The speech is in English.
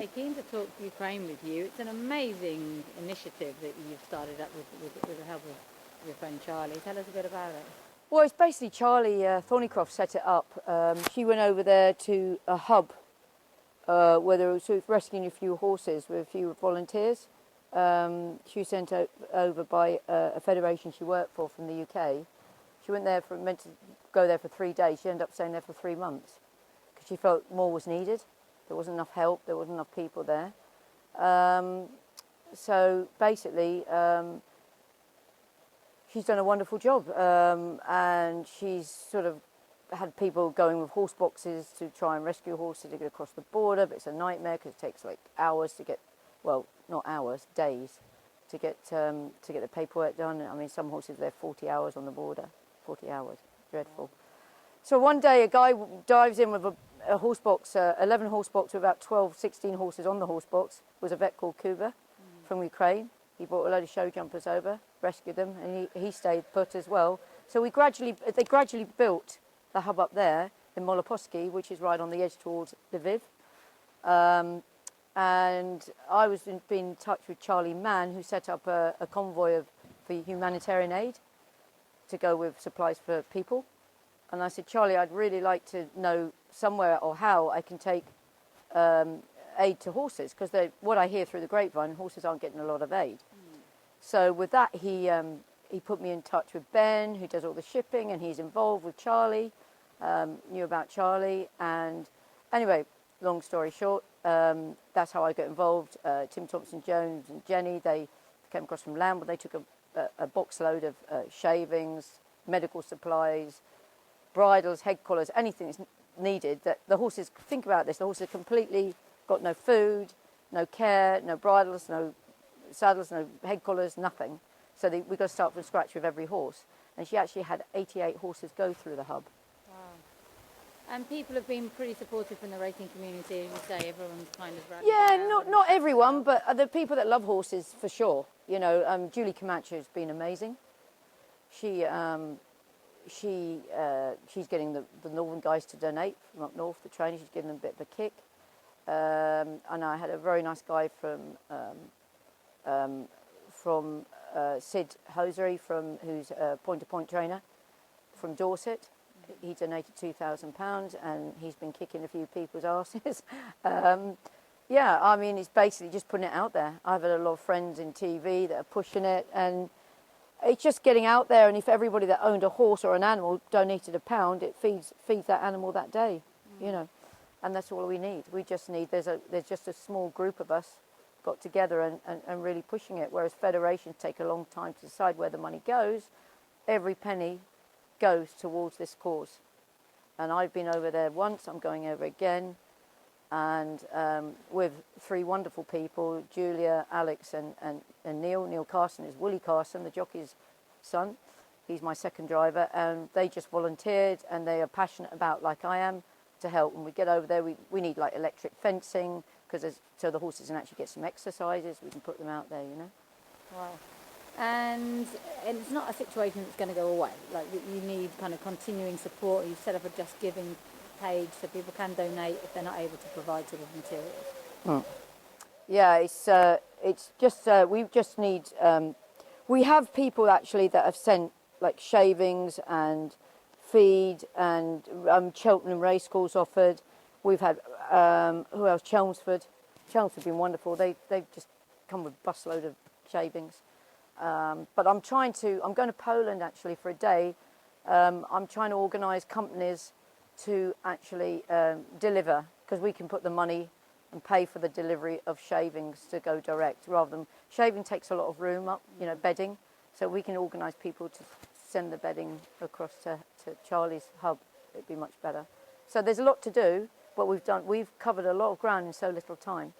say, keen to talk Ukraine with you. It's an amazing initiative that you've started up with the help of your friend Charlie. Tell us a bit about it. Well, it's basically Charlie Thornycroft set it up. She went over there to a hub where they were sort of rescuing a few horses with a few volunteers. She was sent over by a federation she worked for from the UK. She went there meant to go there for 3 days. She ended up staying there for 3 months because she felt more was needed. There wasn't enough help. There wasn't enough people there. So basically, she's done a wonderful job, and she's sort of had people going with horse boxes to try and rescue horses to get across the border, but it's a nightmare because it takes like hours to get, well, not hours, days to get the paperwork done. I mean, some horses are there 40 hours on the border, 40 hours, dreadful. So one day a guy dives in with a horse box, 11 horse box with about 12, 16 horses on the horse box. It was a vet called Kuba from Ukraine. He brought a load of show jumpers over, rescued them, and he stayed put as well. So they gradually built the hub up there in Moloposky, which is right on the edge towards Lviv. And I was been in touch with Charlie Mann, who set up a convoy for humanitarian aid to go with supplies for people. And I said, Charlie, I'd really like to know somewhere or how I can take aid to horses, because what I hear through the grapevine, horses aren't getting a lot of aid. So with that, he put me in touch with Ben, who does all the shipping, and he's involved with Charlie, knew about Charlie. And anyway, long story short, that's how I got involved. Tim Thompson-Jones and Jenny, they came across from Lambeth. They took a box load of shavings, medical supplies, bridles, head collars, anything that's needed. That the horses, think about this, the horses are completely got no food, no care, no bridles, no saddles, no head collars, nothing. So we've got to start from scratch with every horse. And she actually had 88 horses go through the hub. Wow. And people have been pretty supportive in the racing community, as you say. Everyone's kind of rallied around. Not everyone, but the people that love horses for sure. You know, Julie Camacho has been amazing. She's getting the northern guys to donate from up north, the trainers. She's giving them a bit of a kick. And I had a very nice guy from Sid Hosiery, who's a point-to-point trainer from Dorset. He donated £2,000 and he's been kicking a few people's asses. Yeah, I mean, it's basically just putting it out there. I've had a lot of friends in TV that are pushing it, and it's just getting out there. And if everybody that owned a horse or an animal donated £1, it feeds that animal that day, you know. And that's all we need. We just need, there's just a small group of us got together and really pushing it, whereas federations take a long time to decide where the money goes. Every penny goes towards this cause. And I've been over there once, I'm going over again, and with 3 wonderful people, Julia, Alex and Neil. Neil Carson is Willie Carson, the jockey's son. He's my second driver, and they just volunteered, and they are passionate about, like I am, to help. When we get over there, we need like electric fencing, so the horses can actually get some exercises. We can put them out there, you know. Wow. And it's not a situation that's going to go away. Like, you need kind of continuing support. You've set up a Just Giving page so people can donate if they're not able to provide sort of materials. Yeah, it's just we just need. We have people actually that have sent like shavings and feed, and Cheltenham Racecourse offered. We've had who else? Chelmsford. Chelmsford have been wonderful. They've just come with a busload of shavings. But I'm going to Poland actually for a day. I'm trying to organise companies to actually deliver, because we can put the money and pay for the delivery of shavings to go direct, rather than shaving takes a lot of room up, you know, bedding. So we can organise people to send the bedding across to Charlie's hub. It'd be much better. So there's a lot to do, but we've covered a lot of ground in so little time.